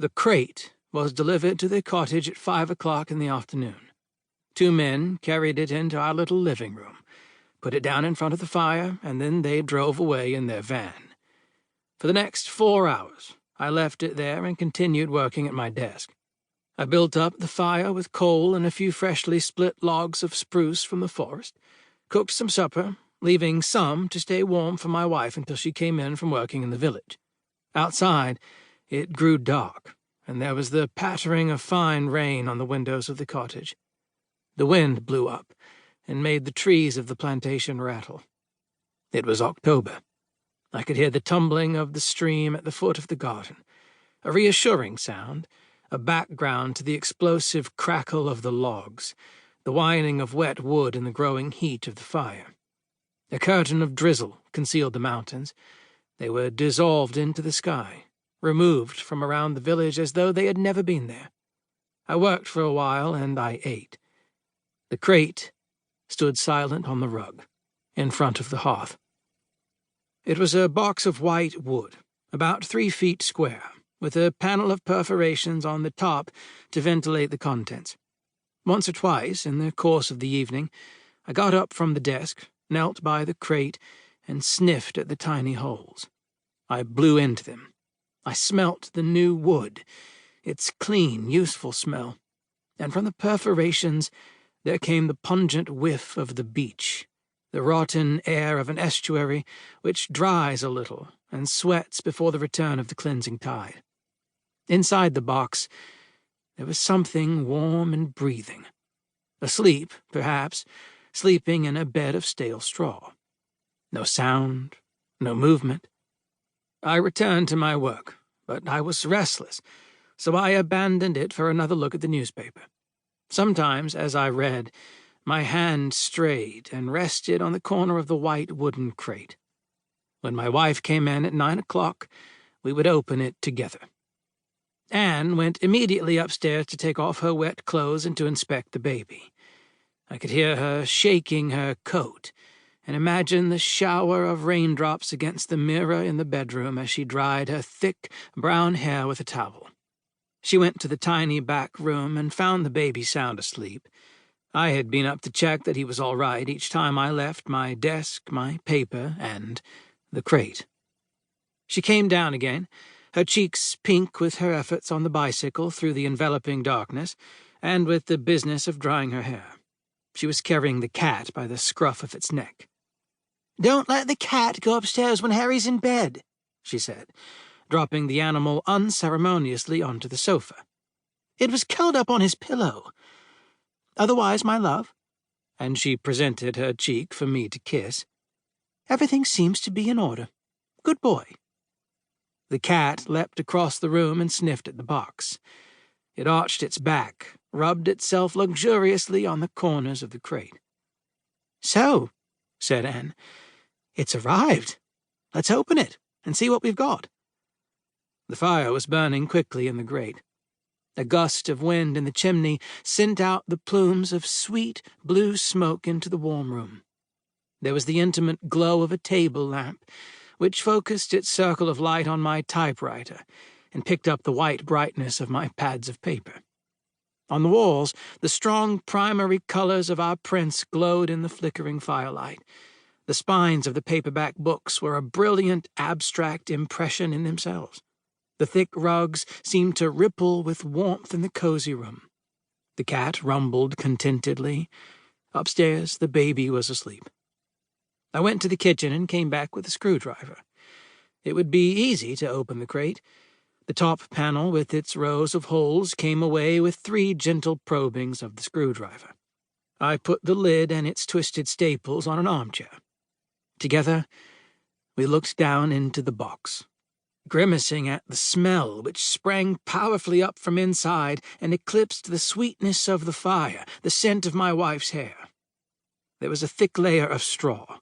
The crate was delivered to the cottage at 5 o'clock in the afternoon. 2 men carried it into our little living room, put it down in front of the fire, and then they drove away in their van. For the next 4 hours, I left it there and continued working at my desk. I built up the fire with coal and a few freshly split logs of spruce from the forest, cooked some supper, leaving some to stay warm for my wife until she came in from working in the village. Outside, it grew dark, and there was the pattering of fine rain on the windows of the cottage. The wind blew up and made the trees of the plantation rattle. It was October. I could hear the tumbling of the stream at the foot of the garden, a reassuring sound, a background to the explosive crackle of the logs, the whining of wet wood in the growing heat of the fire. A curtain of drizzle concealed the mountains. They were dissolved into the sky, removed from around the village as though they had never been there. I worked for a while, and I ate. The crate stood silent on the rug, in front of the hearth. It was a box of white wood, about 3 feet square, with a panel of perforations on the top to ventilate the contents. Once or twice, in the course of the evening, I got up from the desk, knelt by the crate, and sniffed at the tiny holes. I blew into them. I smelt the new wood, its clean, useful smell, and from the perforations there came the pungent whiff of the beach, the rotten air of an estuary which dries a little and sweats before the return of the cleansing tide. Inside the box, there was something warm and breathing. Asleep, perhaps, sleeping in a bed of stale straw. No sound, no movement. I returned to my work, but I was restless, so I abandoned it for another look at the newspaper. Sometimes, as I read, my hand strayed and rested on the corner of the white wooden crate. When my wife came in at 9 o'clock, we would open it together. Anne went immediately upstairs to take off her wet clothes and to inspect the baby. I could hear her shaking her coat and imagine the shower of raindrops against the mirror in the bedroom as she dried her thick brown hair with a towel. She went to the tiny back room and found the baby sound asleep. I had been up to check that he was all right each time I left my desk, my paper, and the crate. She came down again, her cheeks pink with her efforts on the bicycle through the enveloping darkness, and with the business of drying her hair. She was carrying the cat by the scruff of its neck. "Don't let the cat go upstairs when Harry's in bed," she said, dropping the animal unceremoniously onto the sofa. "It was curled up on his pillow. Otherwise, my love," and she presented her cheek for me to kiss, "everything seems to be in order. Good boy." The cat leapt across the room and sniffed at the box. It arched its back, rubbed itself luxuriously on the corners of the crate. "So," said Anne, "it's arrived. Let's open it and see what we've got." The fire was burning quickly in the grate. A gust of wind in the chimney sent out the plumes of sweet blue smoke into the warm room. There was the intimate glow of a table lamp, which focused its circle of light on my typewriter and picked up the white brightness of my pads of paper. On the walls, the strong primary colors of our prints glowed in the flickering firelight. The spines of the paperback books were a brilliant abstract impression in themselves. The thick rugs seemed to ripple with warmth in the cozy room. The cat rumbled contentedly. Upstairs, the baby was asleep. I went to the kitchen and came back with a screwdriver. It would be easy to open the crate. The top panel with its rows of holes came away with 3 gentle probings of the screwdriver. I put the lid and its twisted staples on an armchair. Together, we looked down into the box, grimacing at the smell which sprang powerfully up from inside and eclipsed the sweetness of the fire, the scent of my wife's hair. There was a thick layer of straw.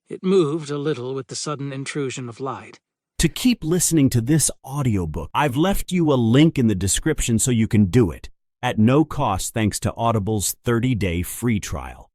It moved a little with the sudden intrusion of light. To keep listening to this audiobook, I've left you a link in the description so you can do it, at no cost thanks to Audible's 30-day free trial.